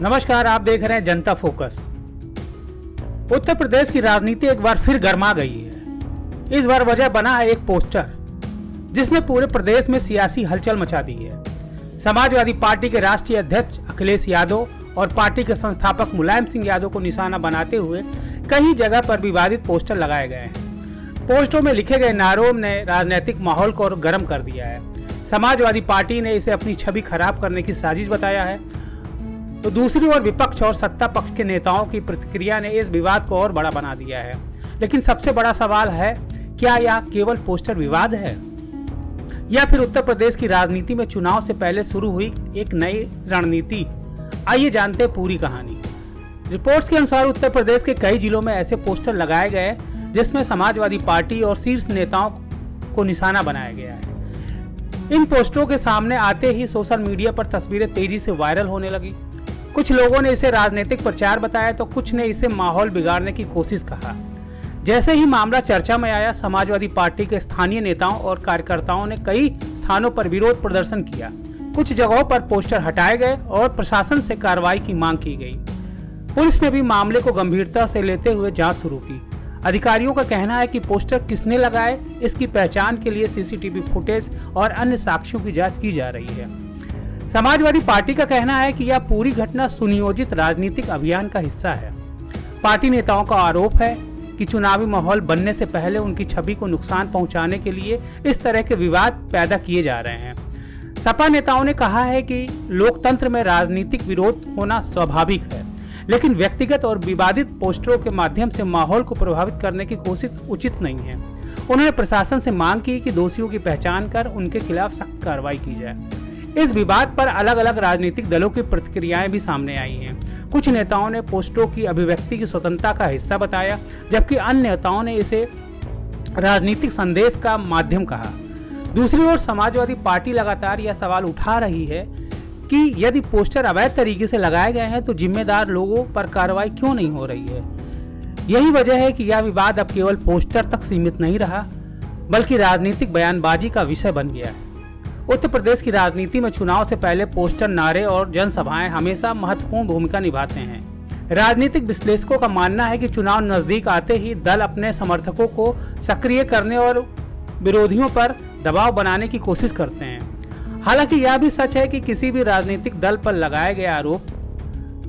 नमस्कार, आप देख रहे हैं जनता फोकस। उत्तर प्रदेश की राजनीति एक बार फिर गर्मा गई है। इस बार वजह बना है एक पोस्टर जिसने पूरे प्रदेश में सियासी हलचल मचा दी है। समाजवादी पार्टी के राष्ट्रीय अध्यक्ष अखिलेश यादव और पार्टी के संस्थापक मुलायम सिंह यादव को निशाना बनाते हुए कई जगह पर विवादित पोस्टर लगाए गए हैं। पोस्टरों में लिखे गए नारों ने राजनीतिक माहौल को और गर्म कर दिया है। समाजवादी पार्टी ने इसे अपनी छवि खराब करने की साजिश बताया है, तो दूसरी ओर विपक्ष और सत्ता पक्ष के नेताओं की प्रतिक्रिया ने इस विवाद को और बड़ा बना दिया है। लेकिन सबसे बड़ा सवाल है, क्या यह केवल पोस्टर विवाद है या फिर उत्तर प्रदेश की राजनीति में चुनाव से पहले शुरू हुई एक नई रणनीति? आइए जानते हैं पूरी कहानी। रिपोर्ट्स के अनुसार उत्तर प्रदेश के कई जिलों में ऐसे पोस्टर लगाए गए जिसमें समाजवादी पार्टी और शीर्ष नेताओं को निशाना बनाया गया है। इन पोस्टरों के सामने आते ही सोशल मीडिया पर तस्वीरें तेजी से वायरल होने लगी। कुछ लोगों ने इसे राजनीतिक प्रचार बताया तो कुछ ने इसे माहौल बिगाड़ने की कोशिश कहा। जैसे ही मामला चर्चा में आया, समाजवादी पार्टी के स्थानीय नेताओं और कार्यकर्ताओं ने कई स्थानों पर विरोध प्रदर्शन किया। कुछ जगहों पर पोस्टर हटाए गए और प्रशासन से कार्रवाई की मांग की गई। पुलिस ने भी मामले को गंभीरता से लेते हुए जांच शुरू की। अधिकारियों का कहना है कि पोस्टर किसने लगाए, इसकी पहचान के लिए सीसीटीवी फुटेज और अन्य साक्ष्यों की जांच की जा रही है। समाजवादी पार्टी का कहना है कि यह पूरी घटना सुनियोजित राजनीतिक अभियान का हिस्सा है। पार्टी नेताओं का आरोप है कि चुनावी माहौल बनने से पहले उनकी छवि को नुकसान पहुंचाने के लिए इस तरह के विवाद पैदा किए जा रहे हैं। सपा नेताओं ने कहा है कि लोकतंत्र में राजनीतिक विरोध होना स्वाभाविक है, लेकिन व्यक्तिगत और विवादित पोस्टरों के माध्यम से माहौल को प्रभावित करने की कोशिश उचित नहीं है। उन्होंने प्रशासन से मांग की कि दोषियों की पहचान कर उनके खिलाफ सख्त कार्रवाई की जाए। इस विवाद पर अलग अलग राजनीतिक दलों की प्रतिक्रियाएं भी सामने आई हैं। कुछ नेताओं ने पोस्टरों की अभिव्यक्ति की स्वतंत्रता का हिस्सा बताया, जबकि अन्य नेताओं ने इसे राजनीतिक संदेश का माध्यम कहा। दूसरी ओर समाजवादी पार्टी लगातार यह सवाल उठा रही है कि यदि पोस्टर अवैध तरीके से लगाए गए हैं तो जिम्मेदार लोगों पर कार्रवाई क्यों नहीं हो रही है। यही वजह है कि यह विवाद अब केवल पोस्टर तक सीमित नहीं रहा, बल्कि राजनीतिक बयानबाजी का विषय बन गया है। उत्तर प्रदेश की राजनीति में चुनाव से पहले पोस्टर, नारे और जनसभाएं हमेशा महत्वपूर्ण भूमिका निभाते हैं। राजनीतिक विश्लेषकों का मानना है कि चुनाव नजदीक आते ही दल अपने समर्थकों को सक्रिय करने और विरोधियों पर दबाव बनाने की कोशिश करते हैं। हालांकि यह भी सच है कि किसी भी राजनीतिक दल पर लगाए गए आरोप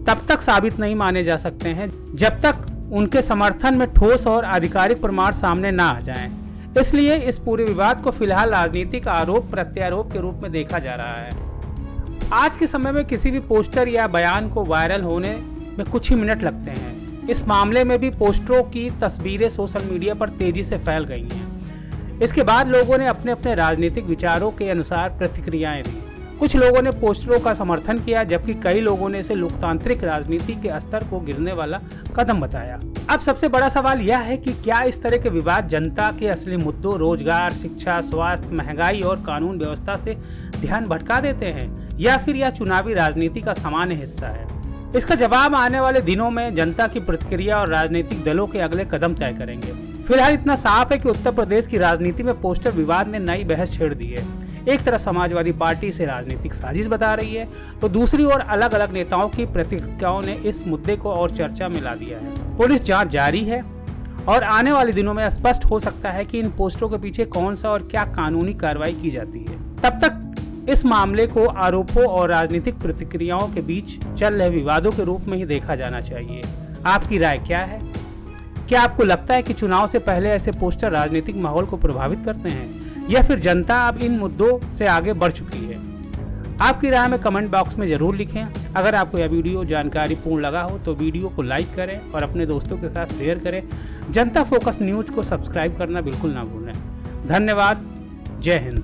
तब तक साबित नहीं माने जा सकते हैं जब तक उनके समर्थन में ठोस और आधिकारिक प्रमाण सामने न आ जाएं। इसलिए इस पूरे विवाद को फिलहाल राजनीतिक आरोप प्रत्यारोप के रूप में देखा जा रहा है। आज के समय में किसी भी पोस्टर या बयान को वायरल होने में कुछ ही मिनट लगते हैं। इस मामले में भी पोस्टरों की तस्वीरें सोशल मीडिया पर तेजी से फैल गई हैं। इसके बाद लोगों ने अपने अपने राजनीतिक विचारों के अनुसार प्रतिक्रियाएं दी। कुछ लोगों ने पोस्टरों का समर्थन किया, जबकि कई लोगों ने इसे लोकतांत्रिक राजनीति के स्तर को गिरने वाला कदम बताया। अब सबसे बड़ा सवाल यह है कि क्या इस तरह के विवाद जनता के असली मुद्दों, रोजगार, शिक्षा, स्वास्थ्य, महंगाई और कानून व्यवस्था से ध्यान भटका देते हैं, या फिर यह चुनावी राजनीति का सामान्य हिस्सा है? इसका जवाब आने वाले दिनों में जनता की प्रतिक्रिया और राजनीतिक दलों के अगले कदम तय करेंगे। फिलहाल इतना साफ है कि उत्तर प्रदेश की राजनीति में पोस्टर विवाद ने नई बहस छेड़ दी है। एक तरफ समाजवादी पार्टी इसे राजनीतिक साजिश बता रही है, तो दूसरी ओर अलग अलग नेताओं की प्रतिक्रियाओं ने इस मुद्दे को और चर्चा में ला दिया है। पुलिस जांच जारी है और आने वाले दिनों में स्पष्ट हो सकता है कि इन पोस्टरों के पीछे कौन सा और क्या कानूनी कार्रवाई की जाती है। तब तक इस मामले को आरोपों और राजनीतिक प्रतिक्रियाओं के बीच चल रहे विवादों के रूप में ही देखा जाना चाहिए। आपकी राय क्या है? क्या आपको लगता है कि चुनाव से पहले ऐसे पोस्टर राजनीतिक माहौल को प्रभावित करते हैं, या फिर जनता अब इन मुद्दों से आगे बढ़ चुकी है? आपकी राय में कमेंट बॉक्स में जरूर लिखें। अगर आपको यह वीडियो जानकारी पूर्ण लगा हो तो वीडियो को लाइक करें और अपने दोस्तों के साथ शेयर करें। जनता फोकस न्यूज को सब्सक्राइब करना बिल्कुल ना भूलें। धन्यवाद। जय हिंद।